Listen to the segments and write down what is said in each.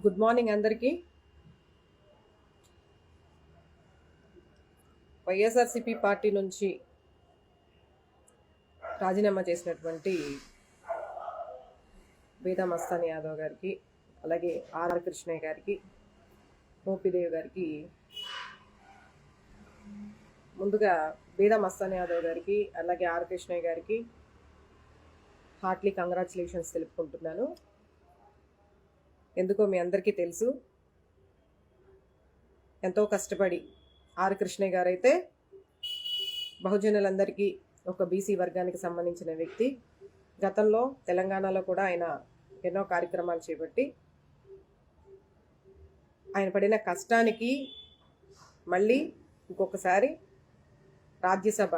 Good morning అందరికీ. YSRCP party నుంచి రాజీనామా చేసినటువంటి బేదా మస్తాన్ యాదవ్ గారికి, అలాగే ఆర్ కృష్ణయ్య గారికి, మోపిదేవ్ గారికి, ముందుగా బేదా మస్తాన్ యాదవ్ గారికి అలాగే ఆర్ కృష్ణయ్య గారికి హార్ట్లీ కంగ్రాచులేషన్స్ తెలుపుకుంటున్నాను. ఎందుకో మీ అందరికీ తెలుసు, ఎంతో కష్టపడి ఆర్ కృష్ణయ్య గారు అయితే బహుజనులందరికీ ఒక బీసీ వర్గానికి సంబంధించిన వ్యక్తి. గతంలో తెలంగాణలో కూడా ఆయన ఎన్నో కార్యక్రమాలు చేపట్టి ఆయన పడిన కష్టానికి మళ్ళీ ఇంకొకసారి రాజ్యసభ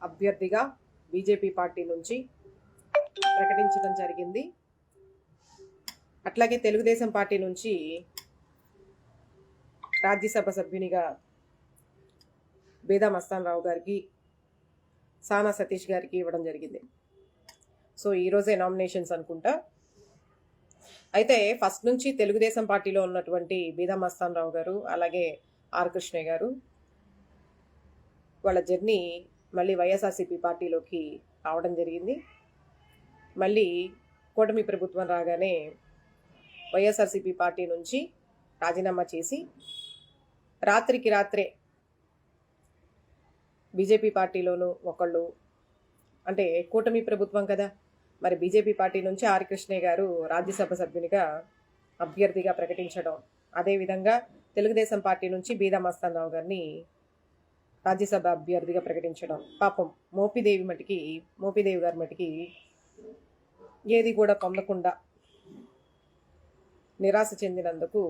అభ్యర్థిగా బీజేపీ పార్టీ నుంచి ప్రకటించడం జరిగింది. అట్లాగే తెలుగుదేశం పార్టీ నుంచి రాజ్యసభ సభ్యునిగా బేదా మస్తాన్ రావు గారికి, సానా సతీష్ గారికి ఇవ్వడం జరిగింది. సో ఈరోజే నామినేషన్స్ అనుకుంటా. అయితే ఫస్ట్ నుంచి తెలుగుదేశం పార్టీలో ఉన్నటువంటి బేదా మస్తాన్ రావు గారు అలాగే ఆర్ కృష్ణయ్య గారు వాళ్ళ జర్నీ మళ్ళీ వైఎస్ఆర్సీపీ పార్టీలోకి రావడం జరిగింది. మళ్ళీ కూటమి ప్రభుత్వం రాగానే వైఎస్ఆర్సీపీ పార్టీ నుంచి రాజీనామా చేసి రాత్రికి రాత్రే బీజేపీ పార్టీలోనూ ఒకళ్ళు, అంటే కూటమి ప్రభుత్వం కదా, మరి బీజేపీ పార్టీ నుంచి ఆర్ కృష్ణయ్య గారు రాజ్యసభ సభ్యునిగా అభ్యర్థిగా ప్రకటించడం, అదేవిధంగా తెలుగుదేశం పార్టీ నుంచి బేదా మస్తాన్ రావు గారిని రాజ్యసభ అభ్యర్థిగా ప్రకటించడం. పాపం మోపిదేవి గారి మటుకి ఏది కూడా పొందకుండా నిరాశ చెందినందుకు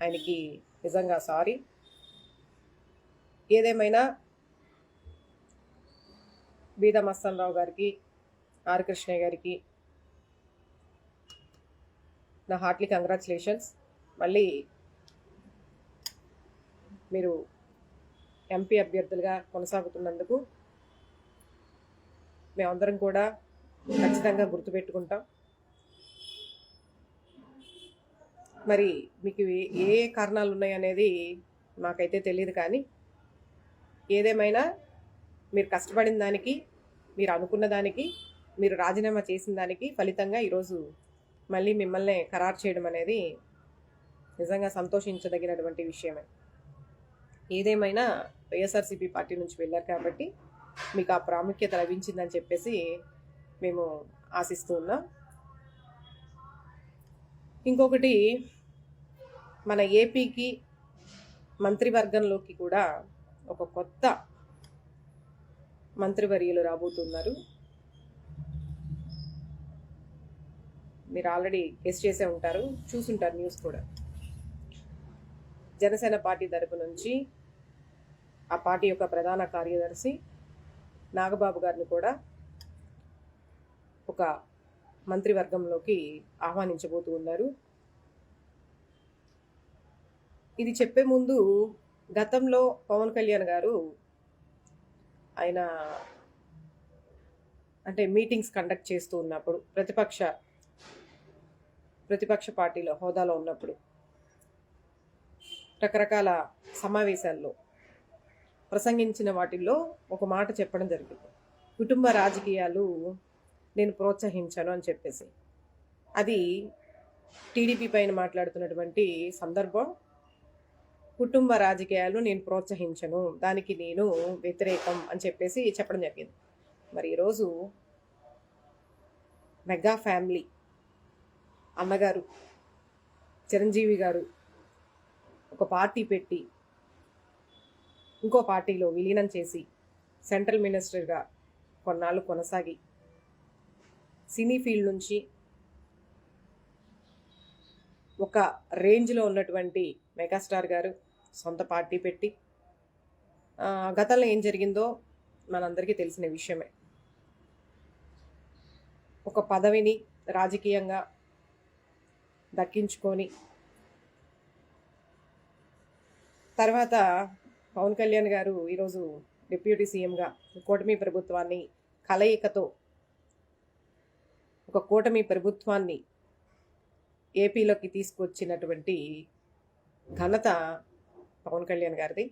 ఆయనకి నిజంగా సారీ. ఏదేమైనా బేదా మస్తాన్ రావు గారికి, ఆర్ కృష్ణయ్య గారికి నా హార్ట్లీ కంగ్రాచులేషన్స్. మళ్ళీ మీరు ఎంపీ అభ్యర్థులుగా కొనసాగుతున్నందుకు మేమందరం కూడా ఖచ్చితంగా గుర్తుపెట్టుకుంటాం. మరి మీకు ఏ కారణాలు ఉన్నాయనేది మాకైతే తెలియదు, కానీ ఏదేమైనా మీరు కష్టపడిన దానికి, మీరు అనుకున్న దానికి, మీరు రాజీనామా చేసిన దానికి ఫలితంగా ఈరోజు మళ్ళీ మిమ్మల్ని ఖరారు చేయడం అనేది నిజంగా సంతోషించదగినటువంటి విషయమే. ఏదేమైనా వైఎస్ఆర్సీపీ పార్టీ నుంచి వెళ్ళారు కాబట్టి మీకు ఆ ప్రాముఖ్యత లభించిందని చెప్పేసి మేము ఆశిస్తూ ఉన్నాం. ఇంకొకటి, మన ఏపీకి మంత్రివర్గంలోకి కూడా ఒక కొత్త మంత్రివర్యులు రాబోతున్నారు. మీరు ఆల్రెడీ గెస్ చేసే ఉంటారు, చూసుంటారు న్యూస్ కూడా. జనసేన పార్టీ తరపు నుంచి ఆ పార్టీ యొక్క ప్రధాన కార్యదర్శి నాగబాబు గారిని కూడా ఒక మంత్రివర్గంలోకి ఆహ్వానించబోతూ ఉన్నారు. ఇది చెప్పే ముందు, గతంలో పవన్ కళ్యాణ్ గారు ఆయన అంటే మీటింగ్స్ కండక్ట్ చేస్తూ ఉన్నప్పుడు, ప్రతిపక్ష పార్టీలో హోదాలో ఉన్నప్పుడు రకరకాల సమావేశాల్లో ప్రసంగించిన వాటిల్లో ఒక మాట చెప్పడం జరిగింది, కుటుంబ రాజకీయాలు నేను ప్రోత్సహించాను అని చెప్పేసి. అది టీడీపీ పైన మాట్లాడుతున్నటువంటి సందర్భం. కుటుంబ రాజకీయాలు నేను ప్రోత్సహించను, దానికి నేను వ్యతిరేకం అని చెప్పేసి చెప్పడం జరిగింది. మరి ఈరోజు మెగా ఫ్యామిలీ అన్నగారు చిరంజీవి గారు ఒక పార్టీ పెట్టి ఇంకో పార్టీలో విలీనం చేసి సెంట్రల్ మినిస్టర్గా కొన్నాళ్ళు కొనసాగి సినీ ఫీల్డ్ నుంచి ఒక రేంజ్లో ఉన్నటువంటి మెగాస్టార్ గారు సొంత పార్టీ పెట్టి, గతంలో ఏం జరిగిందో మనందరికీ తెలిసిన విషయమే. ఒక పదవిని రాజకీయంగా దక్కించుకొని తర్వాత పవన్ కళ్యాణ్ గారు ఈరోజు డిప్యూటీ సీఎంగా కూటమి ప్రభుత్వాన్ని కలయికతో ఒక కూటమి ప్రభుత్వాన్ని ఏపీలోకి తీసుకొచ్చినటువంటి ఘనత పవన్ కళ్యాణ్ గారిది.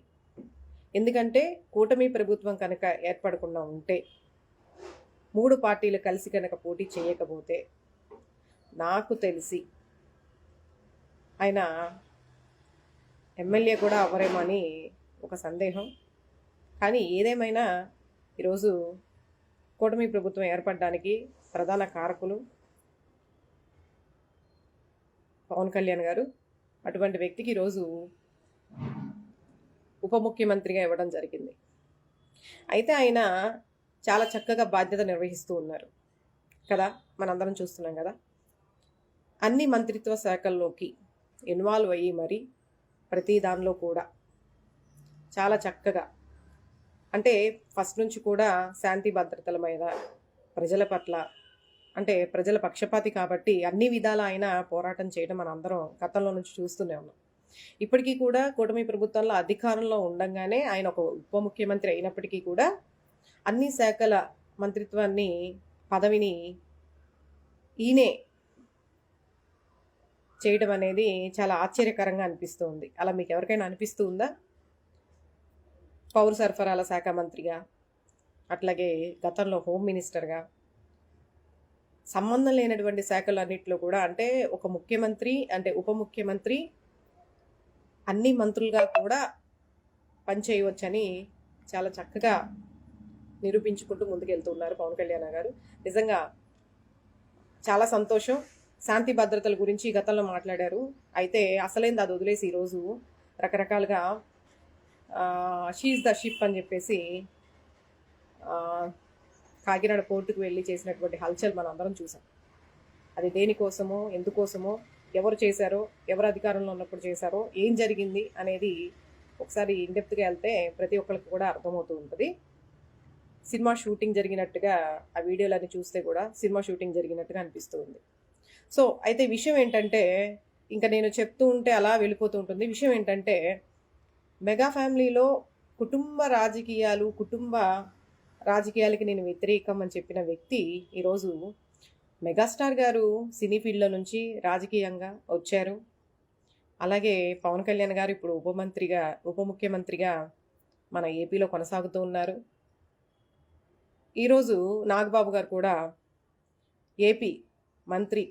ఎందుకంటే కూటమి ప్రభుత్వం కనుక ఏర్పడకుండా ఉంటే, 3 పార్టీలు కలిసి కనుక పోటీ చేయకపోతే నాకు తెలిసి ఆయన ఎమ్మెల్యే కూడా అవ్వరేమో అని ఒక సందేహం. కానీ ఏదేమైనా ఈరోజు కూటమి ప్రభుత్వం ఏర్పడడానికి ప్రధాన కారకులు పవన్ కళ్యాణ్ గారు. అటువంటి వ్యక్తికి ఈరోజు ఉప ముఖ్యమంత్రిగా ఇవ్వడం జరిగింది. అయితే ఆయన చాలా చక్కగా బాధ్యత నిర్వహిస్తూ ఉన్నారు కదా, మనందరం చూస్తున్నాం కదా. అన్ని మంత్రిత్వ శాఖల్లోకి ఇన్వాల్వ్ అయ్యి మరి ప్రతి దానిలో కూడా చాలా చక్కగా, అంటే ఫస్ట్ నుంచి కూడా శాంతి భద్రతల మీద, ప్రజల పట్ల, అంటే ప్రజల పక్షపాతి కాబట్టి అన్ని విధాలా ఆయన పోరాటం చేయడం మనం అందరం గతంలో నుంచి చూస్తూనే ఉన్నాం. ఇప్పటికీ కూడా కూటమి ప్రభుత్వంలో అధికారంలో ఉండంగానే ఆయన ఒక ఉప ముఖ్యమంత్రి అయినప్పటికీ కూడా అన్ని శాఖల మంత్రిత్వాన్ని పదవిని ఈయనే చేయడం అనేది చాలా ఆశ్చర్యకరంగా అనిపిస్తుంది. అలా మీకు ఎవరికైనా అనిపిస్తూ ఉందా? పౌర సరఫరాల శాఖ మంత్రిగా, అట్లాగే గతంలో హోమ్ మినిస్టర్గా, సంబంధం లేనటువంటి శాఖలన్నింటిలో కూడా, అంటే ఒక ముఖ్యమంత్రి అంటే ఉప ముఖ్యమంత్రి అన్ని మంత్రులుగా కూడా పనిచేయవచ్చని చాలా చక్కగా నిరూపించుకుంటూ ముందుకెళ్తున్నారు పవన్ కళ్యాణ్ గారు. నిజంగా చాలా సంతోషం. శాంతి భద్రతల గురించి గతంలో మాట్లాడారు. అయితే అసలైంది అది వదిలేసి ఈరోజు రకరకాలుగా షీజ్ ద షిప్ అని చెప్పేసి కాకినాడ పోర్టుకు వెళ్ళి చేసినటువంటి హల్చల్ మనం అందరం చూసాం. అది దేనికోసమో, ఎందుకోసమో, ఎవరు చేశారో, ఎవరు అధికారంలో ఉన్నప్పుడు చేశారో, ఏం జరిగింది అనేది ఒకసారి ఇన్డెప్త్గా వెళ్తే ప్రతి ఒక్కరికి కూడా అర్థమవుతూ ఉంటుంది. సినిమా షూటింగ్ జరిగినట్టుగా ఆ వీడియోలన్నీ చూస్తే కూడా సినిమా షూటింగ్ జరిగినట్టుగా అనిపిస్తూ ఉంది. సో అయితే విషయం ఏంటంటే, ఇంకా నేను చెప్తూ ఉంటే అలా వెళ్ళిపోతూ ఉంటుంది. విషయం ఏంటంటే, మెగా ఫ్యామిలీలో కుటుంబ రాజకీయాలకి నేను వ్యతిరేకం అని చెప్పిన వ్యక్తి ఈరోజు మెగాస్టార్ గారు సినీ ఫీల్డ్లో నుంచి రాజకీయంగా వచ్చారు. అలాగే పవన్ కళ్యాణ్ గారు ఇప్పుడు ఉప ముఖ్యమంత్రిగా మన ఏపీలో కొనసాగుతూ ఉన్నారు. ఈరోజు నాగబాబు గారు కూడా ఏపీ మంత్రి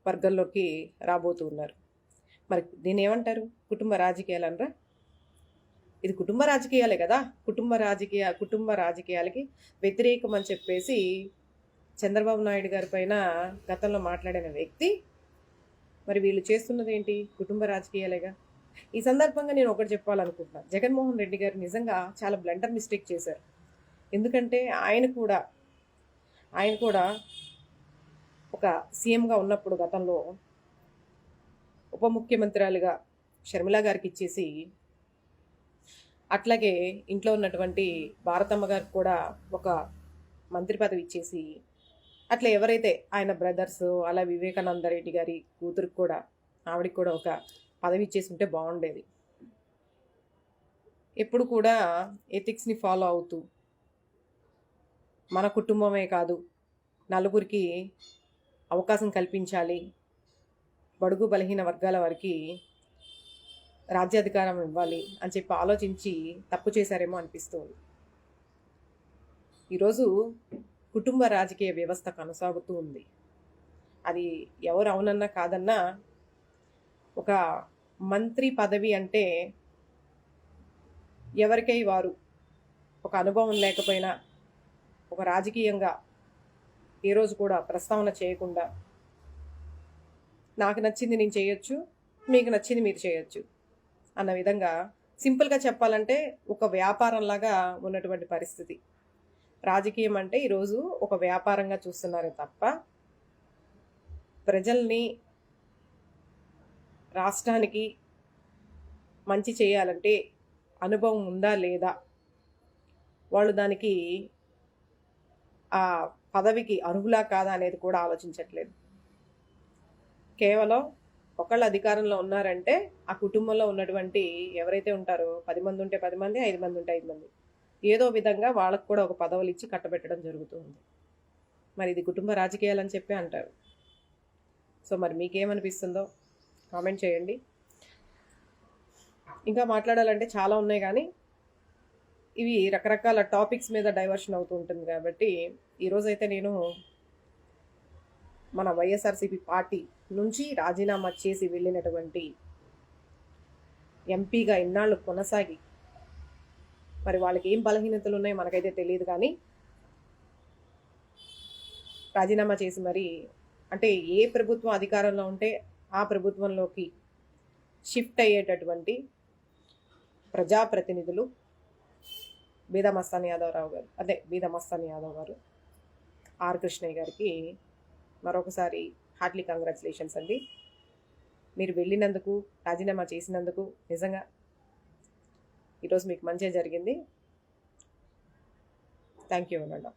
వర్గంలోకి రాబోతూ ఉన్నారు. మరి దీన్ని ఏమంటారు? కుటుంబ రాజకీయాలు అనరా? ఇది కుటుంబ రాజకీయాలే కదా. కుటుంబ రాజకీయాలకి వ్యతిరేకం అని చెప్పేసి చంద్రబాబు నాయుడు గారి పైన గతంలో మాట్లాడిన వ్యక్తి, మరి వీళ్ళు చేస్తున్నది ఏంటి? కుటుంబ రాజకీయాలేగా. ఈ సందర్భంగా నేను ఒకటి చెప్పాలనుకుంటున్నాను. జగన్మోహన్ రెడ్డి గారు నిజంగా చాలా బ్లండర్ మిస్టేక్ చేశారు. ఎందుకంటే ఆయన కూడా ఒక సీఎంగా ఉన్నప్పుడు గతంలో ఉప ముఖ్యమంత్రులుగా షర్మిల గారికి ఇచ్చేసి, అట్లాగే ఇంట్లో ఉన్నటువంటి భారతమ్మ గారికి కూడా ఒక మంత్రి పదవి ఇచ్చేసి, అట్లా ఎవరైతే ఆయన బ్రదర్స్, అలా వివేకానంద రెడ్డి గారి కూతురికి కూడా, ఆవిడికి కూడా ఒక పదవి ఇచ్చేసి ఉంటే బాగుండేది. ఎప్పుడు కూడా ఎథిక్స్ని ఫాలో అవుతూ మన కుటుంబమే కాదు నలుగురికి అవకాశం కల్పించాలి, బడుగు బలహీన వర్గాల వారికి రాజ్యాధికారం ఇవ్వాలి అని చెప్పి ఆలోచించి తప్పు చేశారేమో అనిపిస్తుంది. ఈరోజు కుటుంబ రాజకీయ వ్యవస్థ కొనసాగుతూ ఉంది. అది ఎవరు అవునన్నా కాదన్నా, ఒక మంత్రి పదవి అంటే ఎవరికై వారు ఒక అనుభవం లేకపోయినా, ఒక రాజకీయంగా ఏ రోజు కూడా ప్రస్తావన చేయకుండా, నాకు నచ్చింది నేను చేయొచ్చు, మీకు నచ్చింది మీరు చేయొచ్చు అన్న విధంగా, సింపుల్గా చెప్పాలంటే ఒక వ్యాపారంలాగా ఉన్నటువంటి పరిస్థితి. రాజకీయం అంటే ఈరోజు ఒక వ్యాపారంగా చూస్తున్నారే తప్ప, ప్రజల్ని, రాష్ట్రానికి మంచి చేయాలంటే అనుభవం ఉందా లేదా, వాళ్ళు దానికి ఆ పదవికి అర్హులా కాదా అనేది కూడా ఆలోచించట్లేదు. కేవలం ఒకళ్ళు అధికారంలో ఉన్నారంటే ఆ కుటుంబంలో ఉన్నటువంటి ఎవరైతే ఉంటారో 10 మంది ఉంటే 10 మంది, 5 మంది ఉంటే 5 మంది, ఏదో విధంగా వాళ్ళకు కూడా ఒక పదవులు ఇచ్చి కట్టబెట్టడం జరుగుతుంది. మరి ఇది కుటుంబ రాజకీయాలని చెప్పి అంటారు. సో మరి మీకేమనిపిస్తుందో కామెంట్ చేయండి. ఇంకా మాట్లాడాలంటే చాలా ఉన్నాయి, కానీ ఇవి రకరకాల టాపిక్స్ మీద డైవర్షన్ అవుతూ ఉంటుంది కాబట్టి ఈరోజైతే నేను మన వైఎస్ఆర్సీపీ పార్టీ నుంచి రాజీనామా చేసి వెళ్ళినటువంటి ఎంపీగా ఇన్నాళ్ళు కొనసాగి మరి వాళ్ళకి ఏం బలహీనతలు ఉన్నాయో మనకైతే తెలియదు, కానీ రాజీనామా చేసి మరి అంటే ఏ ప్రభుత్వం అధికారంలో ఉంటే ఆ ప్రభుత్వంలోకి షిఫ్ట్ అయ్యేటటువంటి ప్రజాప్రతినిధులు బీదా మస్తాన్ యాదవ్ గారు ఆర్ కృష్ణయ్య గారికి మరొకసారి హార్ట్లీ కంగ్రాచులేషన్స్ అండి. మీరు వెళ్ళినందుకు, రాజీనామా చేసినందుకు నిజంగా ఈరోజు మీకు మంచిగా జరిగింది. థ్యాంక్ యూ అనండి.